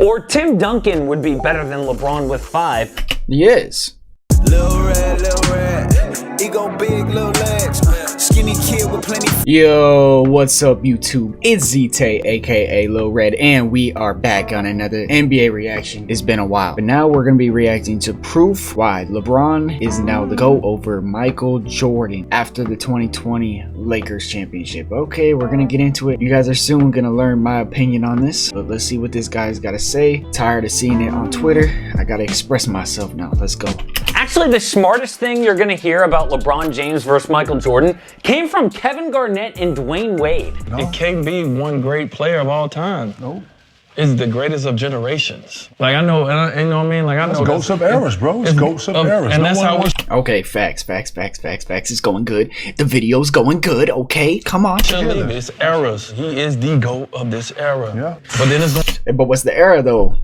Or Tim Duncan would be better than LeBron with 5. He is. Lil red, ego big, little legs, skinny kid with plenty. Yo, what's up YouTube? It's ZTAY, aka Lil Red, and we are back on another NBA reaction. It's been a while, but now we're gonna be reacting to proof why LeBron is now the GOAT over Michael Jordan after the 2020 Lakers championship. Okay, we're gonna get into it. You guys are soon gonna learn my opinion on this, but let's see what this guy's gotta say. Tired of seeing it on Twitter. I gotta express myself now. Let's go. Actually, the smartest thing you're going to hear about LeBron James versus Michael Jordan came from Kevin Garnett and Dwayne Wade. No. It can't be one great player of all time. No. It's the greatest of generations. Like, I know, you know what I mean? Like, I know. It's ghosts of eras, bro. It's ghosts of eras. And that's how Okay, facts. It's going good. The video's going good, okay? Come on. It's eras. He is the GOAT of this era. Yeah. But then it's going. But what's the era, though?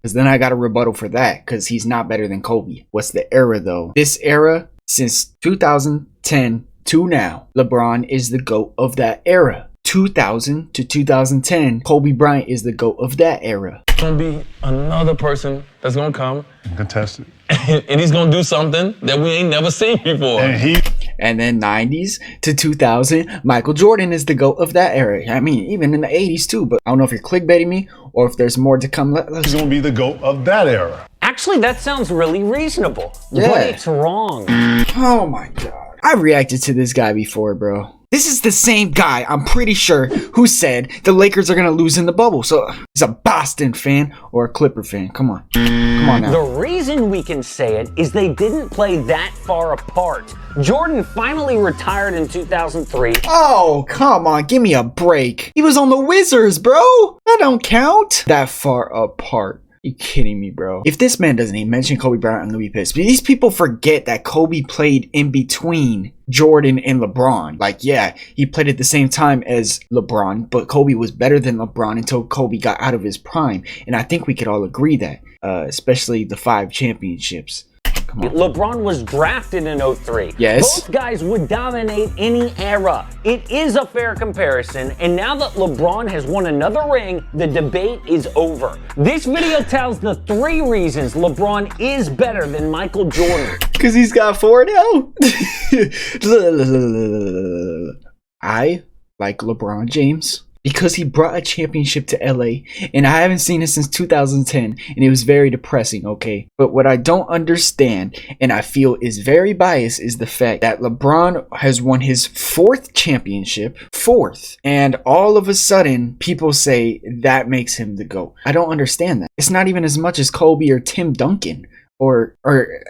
Because then I got a rebuttal for that, because he's not better than Kobe. What's the era, though? This era, since 2010 to now, LeBron is the GOAT of that era. 2000 to 2010, Kobe Bryant is the GOAT of that era. Gonna be another person that's gonna come contested, and he's gonna do something that we ain't never seen before. And then 90s to 2000, Michael Jordan is the GOAT of that era. I mean, even in the 80s too, but I don't know if you're clickbaiting me or if there's more to come. He's gonna be the GOAT of that era. Actually, that sounds really reasonable. Yeah. But it's wrong. Oh my God. I reacted to this guy before, bro. This is the same guy, I'm pretty sure, who said the Lakers are going to lose in the bubble. So he's a Boston fan or a Clipper fan. Come on. Come on now. The reason we can say it is they didn't play that far apart. Jordan finally retired in 2003. Oh, come on. Give me a break. He was on the Wizards, bro. That don't count. That far apart. You kidding me, bro? If this man doesn't even mention Kobe Bryant, I'm gonna be pissed. But these people forget that Kobe played in between Jordan and LeBron. Like, yeah, he played at the same time as LeBron, but Kobe was better than LeBron until Kobe got out of his prime. And I think we could all agree that, especially the 5 championships. LeBron was drafted in 03. Yes. Both guys would dominate any era. It is a fair comparison, and now that LeBron has won another ring, the debate is over. This video tells the 3 reasons LeBron is better than Michael Jordan. Because he's got 4 now. I like LeBron James because he brought a championship to LA, and I haven't seen it since 2010, and it was very depressing, okay? But what I don't understand, and I feel is very biased, is the fact that LeBron has won his 4th championship, 4th, and all of a sudden, people say that makes him the GOAT. I don't understand that. It's not even as much as Kobe or Tim Duncan. Or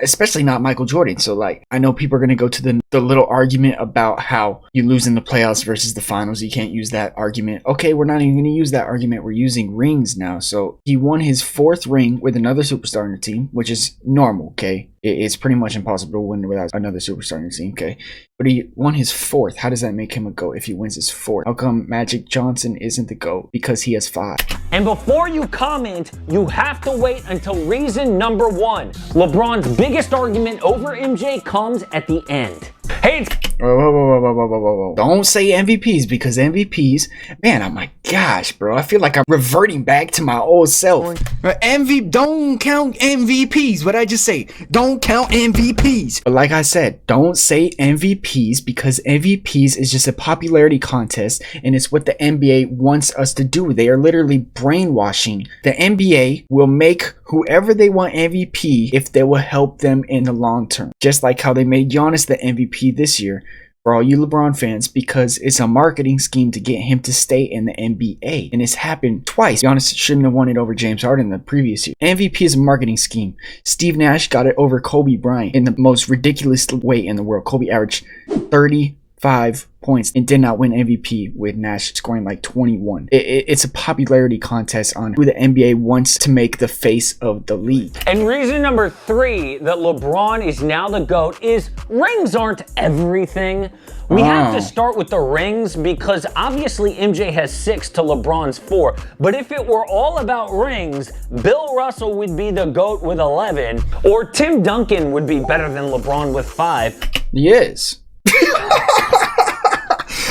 especially not Michael Jordan. So like, I know people are going to go to the little argument about how you lose in the playoffs versus the finals. You can't use that argument. Okay, we're not even going to use that argument. We're using rings now. So he won his 4th ring with another superstar on the team, which is normal, okay? It's pretty much impossible to win without another superstar on your team, okay? But he won his 4th. How does that make him a GOAT if he wins his 4th? How come Magic Johnson isn't the GOAT? Because he has 5. And before you comment, you have to wait until reason number 1. LeBron's biggest argument over MJ comes at the end. Hey, Whoa. Don't say MVPs, because MVPs, man, oh my gosh, bro. I feel like I'm reverting back to my old self. Don't count MVPs. What I just say? Don't count MVPs. But like I said, don't say MVPs, because MVPs is just a popularity contest, and it's what the NBA wants us to do. They are literally brainwashing. The NBA will make whoever they want MVP if they will help them in the long term. Just like how they made Giannis the MVP this year, for all you LeBron fans, because it's a marketing scheme to get him to stay in the NBA. And it's happened twice. Giannis shouldn't have won it over James Harden the previous year. MVP is a marketing scheme. Steve Nash got it over Kobe Bryant in the most ridiculous way in the world. Kobe averaged 35 points and did not win MVP, with Nash scoring like 21. It's a popularity contest on who the NBA wants to make the face of the league. And reason number 3 that LeBron is now the GOAT is rings aren't everything. We have to start with the rings, because obviously MJ has 6 to LeBron's 4. But if it were all about rings, Bill Russell would be the GOAT with 11, or Tim Duncan would be better than LeBron with 5. He is.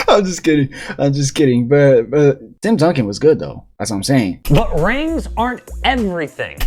I'm just kidding. But Tim Duncan was good though. That's what I'm saying. But rings aren't everything.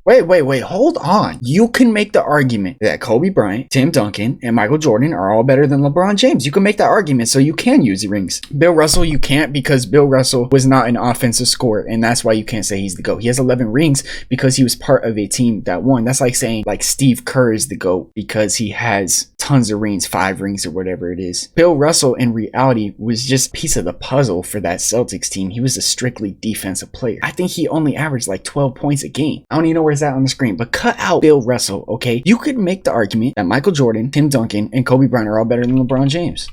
Wait, hold on. You can make the argument that Kobe Bryant, Tim Duncan, and Michael Jordan are all better than LeBron James. You can make that argument, so you can use the rings. Bill Russell, you can't, because Bill Russell was not an offensive scorer, and that's why you can't say he's the GOAT. He has 11 rings because he was part of a team that won. That's like saying like Steve Kerr is the GOAT because he has tons of rings, 5 rings or whatever it is. Bill Russell in reality was just a piece of the puzzle for that Celtics team. He was a strictly defensive player. I think he only averaged like 12 points a game. I don't even know where's that on the screen, but cut out Bill Russell, okay? You could make the argument that Michael Jordan, Tim Duncan, and Kobe Bryant are all better than LeBron James.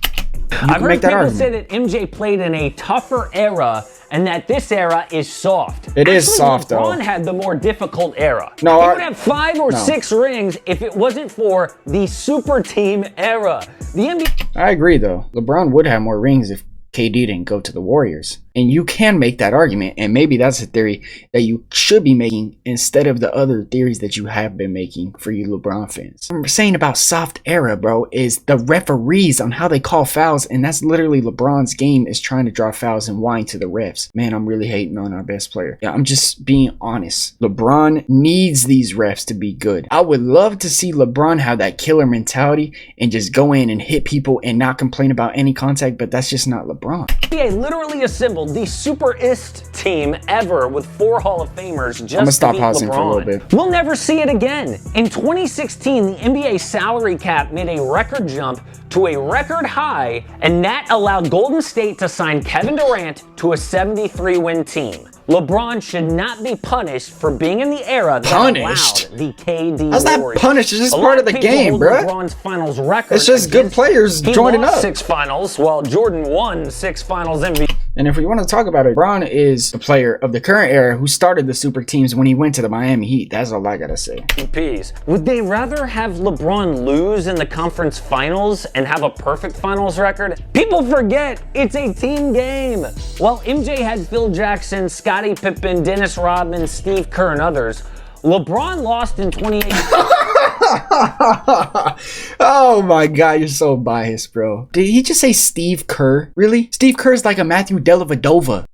I've heard people say that MJ played in a tougher era and that this era is soft. It is soft, though. LeBron had the more difficult era. No, he would have 5 or 6 rings if it wasn't for the super team era. The NBA. I agree, though. LeBron would have more rings if KD didn't go to the Warriors. And you can make that argument, and maybe that's a theory that you should be making instead of the other theories that you have been making for you LeBron fans. What I'm saying about soft era, bro, is the referees on how they call fouls, and that's literally LeBron's game, is trying to draw fouls and whine to the refs. Man, I'm really hating on our best player. Yeah, I'm just being honest. LeBron needs these refs to be good. I would love to see LeBron have that killer mentality and just go in and hit people and not complain about any contact, but that's just not LeBron. NBA literally assembled the superest team ever with 4 Hall of Famers just I'm gonna stop to beat pausing LeBron. for a little bit. We'll never see it again. In 2016, the NBA salary cap made a record jump to a record high, and that allowed Golden State to sign Kevin Durant to a 73-win team. LeBron should not be punished for being in the era that allowed the KD How's that Warriors. punished? It's just part of the game, bruh. LeBron's finals record. It's just good players joining up. He lost 6 finals, while Jordan won 6 finals MVP. And if we want to talk about it, LeBron is the player of the current era who started the super teams when he went to the Miami Heat. That's all I gotta say. Would they rather have LeBron lose in the conference finals and have a perfect finals record? People forget it's a team game. While MJ had Phil Jackson, Scottie Pippen, Dennis Rodman, Steve Kerr, and others, LeBron lost in 2018. Oh my god, you're so biased, bro. Did he just say Steve Kerr? Really? Steve Kerr's like a Matthew Dellavedova.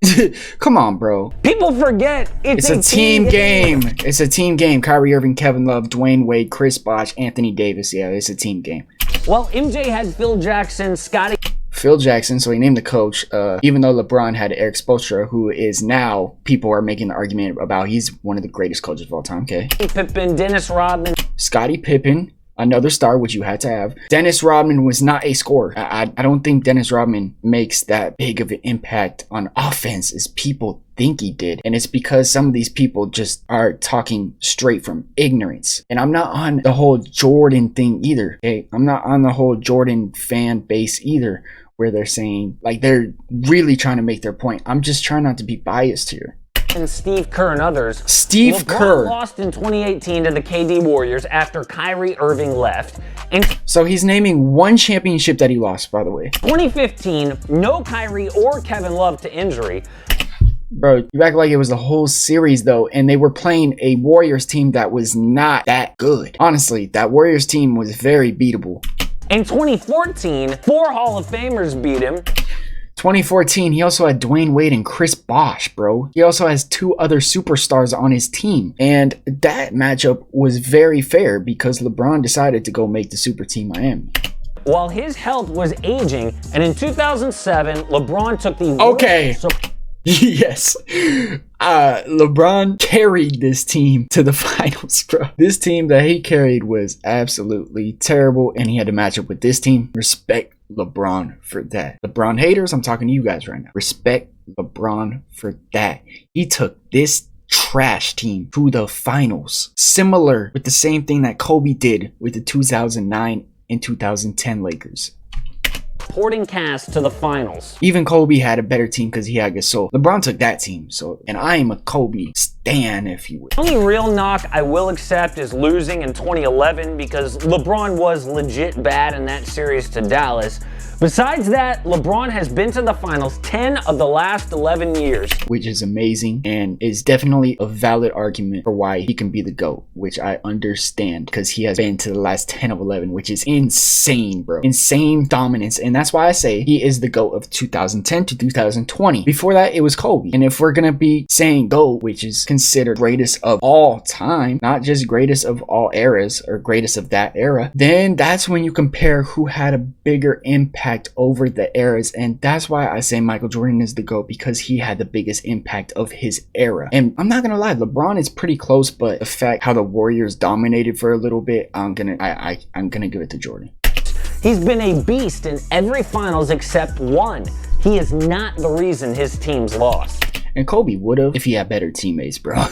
Come on, bro. People forget it's a team game. It's a team game. Kyrie Irving, Kevin Love, Dwayne Wade, Chris Bosh, Anthony Davis. Yeah, it's a team game. While MJ had Phil Jackson, Scottie... Phil Jackson, so he named the coach, even though LeBron had Eric Spoelstra, who is now, people are making the argument about he's one of the greatest coaches of all time, okay? Pippen, Dennis Rodman. Scottie Pippen, another star, which you had to have. Dennis Rodman was not a scorer. I don't think Dennis Rodman makes that big of an impact on offense as people think he did. And it's because some of these people just are talking straight from ignorance. And I'm not on the whole Jordan thing either, okay? I'm not on the whole Jordan fan base either, where they're saying, like, they're really trying to make their point. I'm just trying not to be biased here. And Steve Kerr and others. Steve LeBron Kerr lost in 2018 to the KD Warriors after Kyrie Irving left. In So he's naming one championship that he lost, by the way. 2015, no Kyrie or Kevin Love to injury. Bro, you act like it was the whole series, though, and they were playing a Warriors team that was not that good. Honestly, that Warriors team was very beatable. In 2014, 4 Hall of Famers beat him. 2014, he also had Dwayne Wade and Chris Bosh, bro. He also has 2 other superstars on his team. And that matchup was very fair because LeBron decided to go make the super team Miami. While his health was aging, and in 2007, LeBron took the... Okay. Yes. LeBron carried this team to the finals, bro. This team that he carried was absolutely terrible, and he had to match up with this team. Respect LeBron for that. LeBron haters, I'm talking to you guys right now. Respect LeBron for that. He took this trash team to the finals. Similar with the same thing that Kobe did with the 2009 and 2010 Lakers. Supporting cast to the finals. Even Kobe had a better team because he had Gasol. LeBron took that team, so, and I am a Kobe stan, if you will. The only real knock I will accept is losing in 2011 because LeBron was legit bad in that series to Dallas. Besides that, LeBron has been to the finals 10 of the last 11 years. Which is amazing and is definitely a valid argument for why he can be the GOAT, which I understand because he has been to the last 10 of 11, which is insane, bro. Insane dominance. And that's why I say he is the GOAT of 2010 to 2020. Before that, it was Kobe. And if we're going to be saying GOAT, which is considered greatest of all time, not just greatest of all eras or greatest of that era, then that's when you compare who had a bigger impact over the eras. And that's why I say Michael Jordan is the GOAT, because he had the biggest impact of his era. And I'm not gonna lie, LeBron is pretty close, but the fact how the Warriors dominated for a little bit, I'm gonna give it to Jordan. He's been a beast in every finals except one. He is not the reason his teams lost. And Kobe would have if he had better teammates, bro. How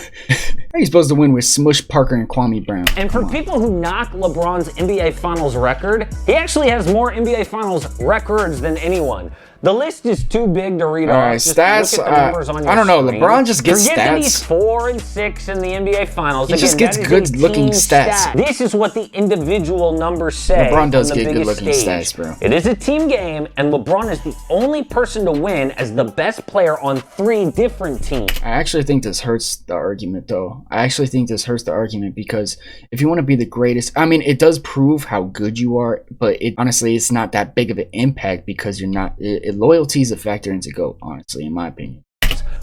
are you supposed to win with Smush Parker and Kwame Brown? And for people who knock LeBron's NBA Finals record, he actually has more NBA Finals records than anyone. The list is too big to read off. All right, stats. I don't know. Screen. LeBron just gets You're getting these stats. 4 and 6 in the NBA Finals. He just gets good-looking stats. Stat. This is what the individual numbers say. LeBron does on the get biggest good-looking stage. stats, bro. It is a team game, and LeBron is the only person to win as the best player on 3 different teams. I actually think this hurts the argument, though. I actually think this hurts the argument because if you want to be the greatest, I mean, it does prove how good you are, but honestly, it's not that big of an impact because you're not. Loyalty is a factor into GOAT, honestly, in my opinion.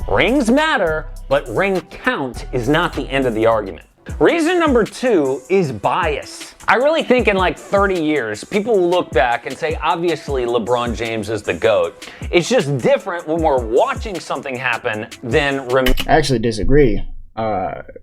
Rings matter, but ring count is not the end of the argument. Reason number 2 is bias. I really think in like 30 years, people will look back and say, obviously LeBron James is the GOAT. It's just different when we're watching something happen than I actually disagree.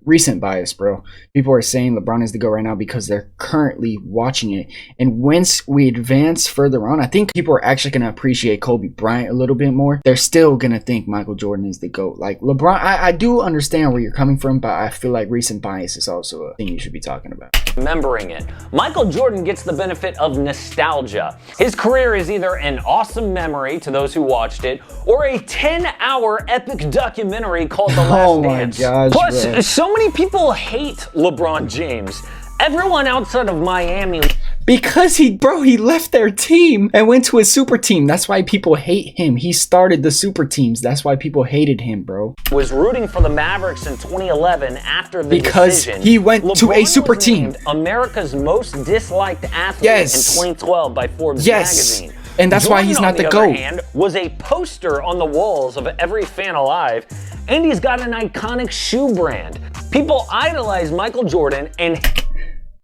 Recent bias, bro. People are saying LeBron is the GOAT right now because they're currently watching it. And once we advance further on, I think people are actually going to appreciate Kobe Bryant a little bit more. They're still going to think Michael Jordan is the GOAT. Like LeBron, I do understand where you're coming from, but I feel like recent bias is also a thing you should be talking about. Remembering it. Michael Jordan gets the benefit of nostalgia. His career is either an awesome memory to those who watched it, or a 10-hour epic documentary called The Last Dance. Gosh, Plus, bro. so many people hate LeBron James. Everyone outside of Miami. Because he left their team and went to a super team. That's why people hate him. He started the super teams. That's why people hated him, bro. Was rooting for the Mavericks in 2011 after the because decision. He went to a super was team. Named America's most disliked athlete in 2012 by Forbes magazine. And that's why he's not the GOAT. On the other hand, was a poster on the walls of every fan alive, and he's got an iconic shoe brand. People idolize Michael Jordan and...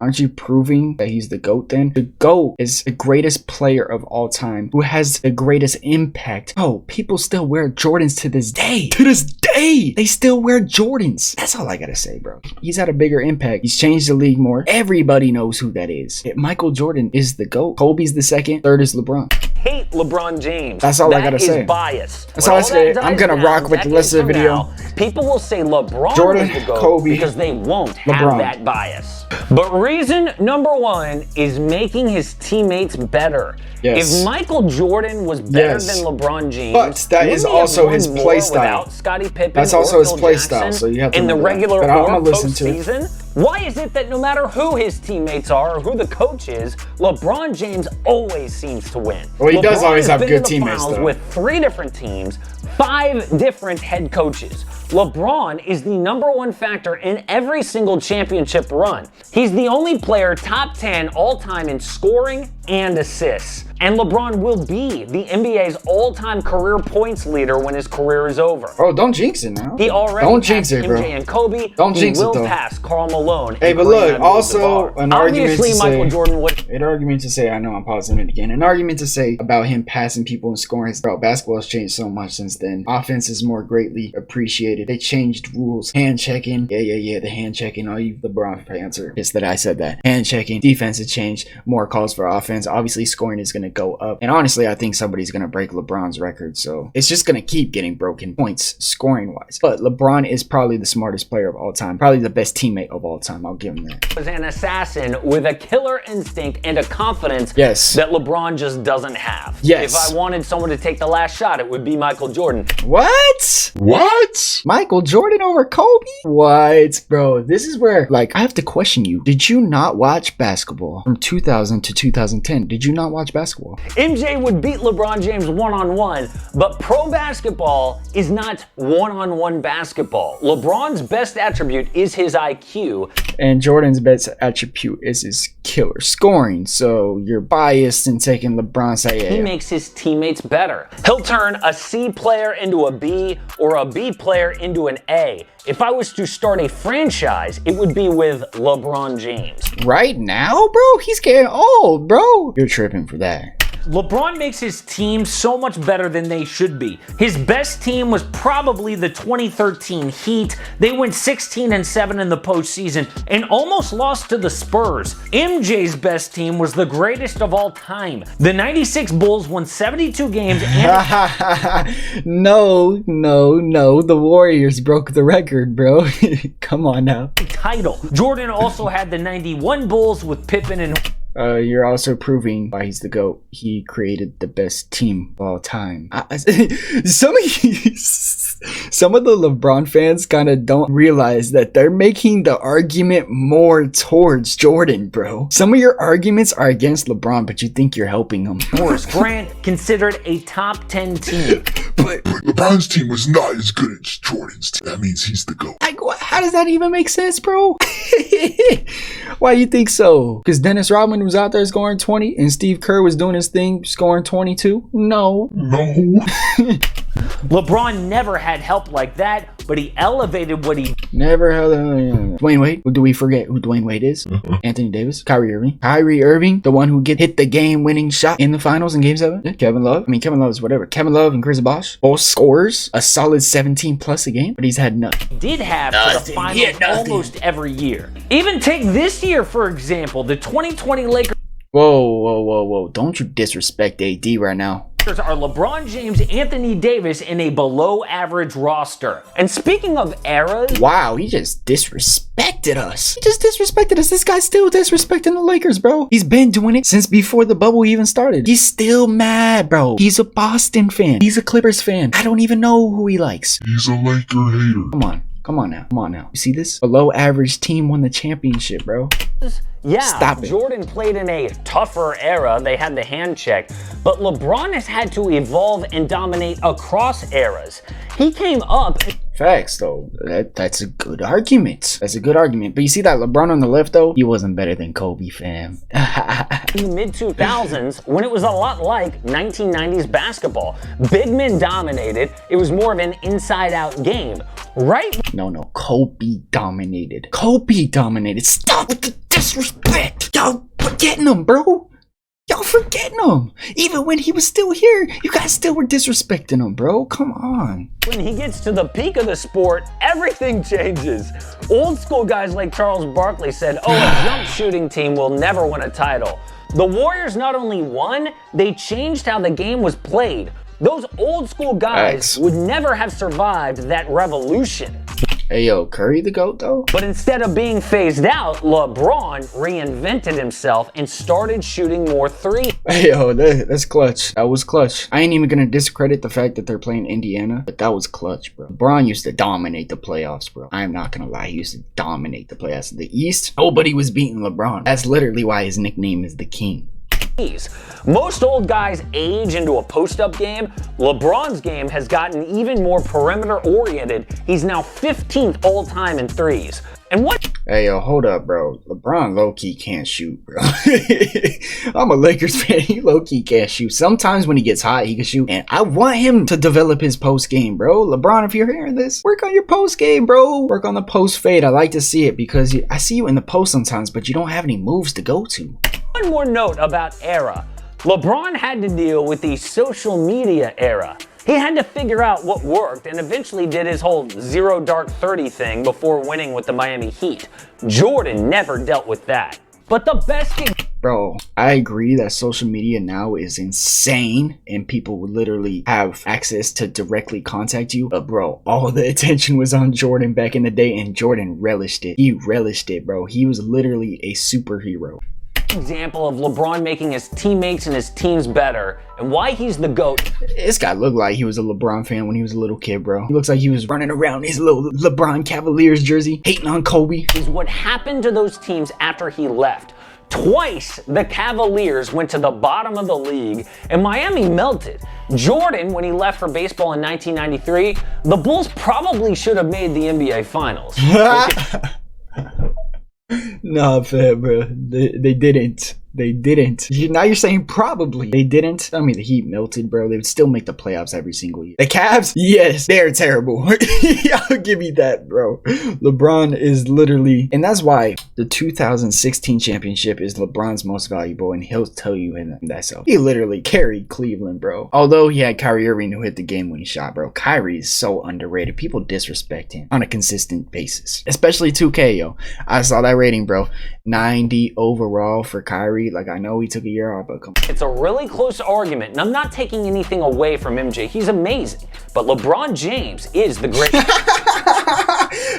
Aren't you proving that he's the GOAT then? The GOAT is the greatest player of all time who has the greatest impact. Oh, people still wear Jordans to this day. To this day, they still wear Jordans. That's all I gotta say, bro. He's had a bigger impact. He's changed the league more. Everybody knows who that is. Michael Jordan is the GOAT. Kobe's the second. Third is LeBron. Hate LeBron James. That's all I gotta say. That is bias. That's all I say. I'm gonna rock with the rest of the video. People will say LeBron Jordan, is the GOAT Kobe, because they won't have that bias. But reason number 1 is making his teammates better. Yes. If Michael Jordan was better than LeBron James, but that is also his play style. Scottie Pippen, that's also his play style. So you have to in the regular but or listen to postseason. Why is it that no matter who his teammates are or who the coach is, LeBron James always seems to win? Well, he does always have good teammates though. With 3 different teams, 5 different head coaches. LeBron is the number 1 factor in every single championship run. He's the only player top 10 all-time in scoring and assists. And LeBron will be the NBA's all-time career points leader when his career is over. Oh, don't jinx it now. He already don't jinx it, bro. MJ and Kobe. Don't jinx it, though. He will pass Karl Malone. Hey, but look, also an argument to Michael say, Jordan would. An argument to say, I know I'm pausing it again. An argument to say about him passing people and scoring. Bro, basketball has changed so much since then. Offense is more greatly appreciated. They changed rules. Hand checking. Yeah. The hand checking. All you LeBron fans are pissed that I said that. Hand checking. Defense has changed. More calls for offense. Obviously, scoring is going to go up. And honestly, I think somebody's going to break LeBron's record. So it's just going to keep getting broken points scoring wise. But LeBron is probably the smartest player of all time. Probably the best teammate of all time. I'll give him that. Was an assassin with a killer instinct and a confidence that LeBron just doesn't have. Yes. If I wanted someone to take the last shot, it would be Michael Jordan. What? Michael Jordan over Kobe? What, bro? This is where, like, I have to question you. Did you not watch basketball from 2000 to 2010? Did you not watch basketball? MJ would beat LeBron James one-on-one, but pro basketball is not one-on-one basketball. LeBron's best attribute is his IQ. And Jordan's best attribute is his killer scoring. So you're biased in taking LeBron's side. He makes his teammates better. He'll turn a C player into a B or a B player into an A. If I was to start a franchise, it would be with LeBron James. Right now, bro? He's getting old, bro. You're tripping for that. LeBron makes his team so much better than they should be. His best team was probably the 2013 Heat. They went 16-7 in the postseason and almost lost to the Spurs. MJ's best team was the greatest of all time. The 96 Bulls won 72 games and No. The Warriors broke the record, bro. Come on now. title. Jordan also had the 91 Bulls with Pippen and You're also proving why he's the GOAT. He created the best team of all time. Some of the LeBron fans kind of don't realize that they're making the argument more towards Jordan, bro. Some of your arguments are against LeBron, but you think you're helping him. Horace Grant considered a top 10 team. But LeBron's team was not as good as Jordan's team. That means he's the GOAT. Like, how does that even make sense, bro? Why do you think so? Because Dennis Rodman was out there scoring 20 and Steve Kerr was doing his thing scoring 22? No. LeBron never had help like that, but he elevated what he never held. Dwayne Wade. Do we forget who Dwayne Wade is? Anthony Davis. Kyrie Irving. Kyrie Irving, the one who hit the game-winning shot in the finals in Game 7. Yeah, Kevin Love. I mean, Kevin Love is whatever. Kevin Love and Chris Bosh. Both scores a solid 17 plus a game, but he's had nothing. did have to the finals almost every year. Even take this year, for example, the 2020 Lakers. Whoa. Don't you disrespect AD right now. Are LeBron James, Anthony Davis in a below average roster. And speaking of eras, wow, he just disrespected us. This guy's still disrespecting the Lakers, bro. He's been doing it since before the bubble even started. He's still mad, bro. He's a Boston fan. He's a Clippers fan. I don't even know who he likes. He's a Laker hater. Come on now. You see this? Below average team won the championship, bro. yeah, Stop it. Jordan played in a tougher era. They had the hand check. But LeBron has had to evolve and dominate across eras. He came up. Facts, though. That's a good argument. But you see that LeBron on the left, though? He wasn't better than Kobe, fam. In the mid-2000s, when it was a lot like 1990s basketball. Big men dominated. It was more of an inside-out game. Right? No. Kobe dominated. Stop with the disrespect. Y'all forgetting him, bro. Y'all forgetting him. Even when he was still here, you guys still were disrespecting him, bro. Come on. When he gets to the peak of the sport, everything changes. Old school guys like Charles Barkley said, a jump shooting team will never win a title. The Warriors not only won, they changed how the game was played. Those old school guys would never have survived that revolution. Hey, yo, Curry the GOAT, though? But instead of being phased out, LeBron reinvented himself and started shooting more threes. Hey, yo, that's clutch. That was clutch. I ain't even gonna discredit the fact that they're playing Indiana, but that was clutch, bro. LeBron used to dominate the playoffs, bro. I'm not gonna lie, he used to dominate the playoffs. In the East, nobody was beating LeBron. That's literally why his nickname is the King. Most old guys age into a post-up game. LeBron's game has gotten even more perimeter-oriented. He's now 15th all-time in threes. And what? Hey, yo, hold up, bro. LeBron low-key can't shoot, bro. I'm a Lakers fan. He low-key can't shoot. Sometimes when he gets hot, he can shoot. And I want him to develop his post-game, bro. LeBron, if you're hearing this, work on your post-game, bro. Work on the post-fade. I like to see it because I see you in the post sometimes, but you don't have any moves to go to. One more note about era. LeBron had to deal with the social media era. He had to figure out what worked and eventually did his whole zero dark 30 thing before winning with the Miami Heat. Jordan never dealt with that. But the best thing... Bro, I agree that social media now is insane and people would literally have access to directly contact you. But bro, all the attention was on Jordan back in the day and Jordan relished it. He relished it, bro. He was literally a superhero. example of LeBron making his teammates and his teams better, and why he's the GOAT. This guy looked like he was a LeBron fan when he was a little kid, bro. He looks like he was running around his little LeBron Cavaliers jersey, hating on Kobe. Is what happened to those teams after he left. Twice, the Cavaliers went to the bottom of the league, and Miami melted. Jordan, when he left for baseball in 1993, the Bulls probably should have made the NBA Finals. Nah, fam, bro. They didn't. They didn't. Now you're saying probably. They didn't. I mean, the Heat melted, bro. They would still make the playoffs every single year. The Cavs? Yes, they're terrible. I'll give you that, bro. LeBron is literally... And that's why the 2016 championship is LeBron's most valuable, and he'll tell you in that self. He literally carried Cleveland, bro. Although he had Kyrie Irving who hit the game-winning shot, bro. Kyrie is so underrated. People disrespect him on a consistent basis. Especially 2K, yo. I saw that rating, bro. 90 overall for Kyrie. Like, I know he took a year off, but come on. It's a really close argument, and I'm not taking anything away from MJ. He's amazing. But LeBron James is the greatest.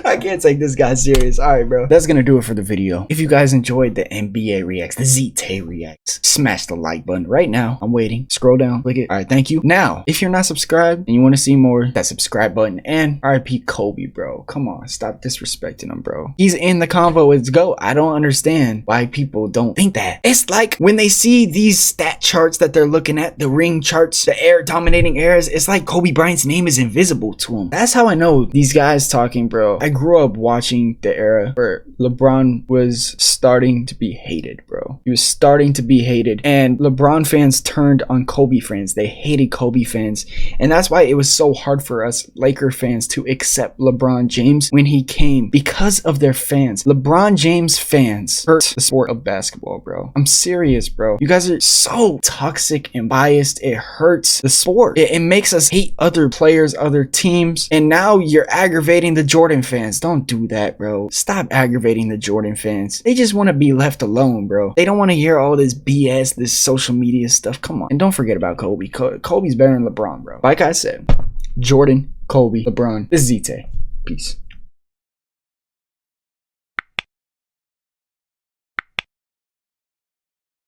I can't take this guy serious. All right, bro. That's gonna do it for the video. If you guys enjoyed the NBA Reacts, the ZTAY Reacts, smash the like button right now. I'm waiting. Scroll down, click it. All right, thank you. Now, if you're not subscribed and you want to see more, that subscribe button. And RIP Kobe, bro. Come on, stop disrespecting him, bro. He's in the convo. It's GOAT. I don't understand why people don't think that. It's like when they see these stat charts that they're looking at, the ring charts, the air dominating eras, it's like Kobe Bryant's name is invisible to them. That's how I know these guys talking, bro. I grew up watching the era where LeBron was starting to be hated, bro. He was starting to be hated, and LeBron fans turned on Kobe fans. They hated Kobe fans, and that's why it was so hard for us Laker fans to accept LeBron James when he came, because of their fans. LeBron James fans hurt the sport of basketball, bro. I'm serious, bro. You guys are so toxic and biased. It hurts the sport. It makes us hate other players, other teams, and now you're aggravating the Jordan fans. Don't do that, bro. Stop aggravating the Jordan fans. They just want to be left alone, bro. They don't want to hear all this BS, this social media stuff. Come on. And don't forget about Kobe. Kobe's better than LeBron, bro. Like I said, Jordan, Kobe, LeBron. This is ZTAY. Peace.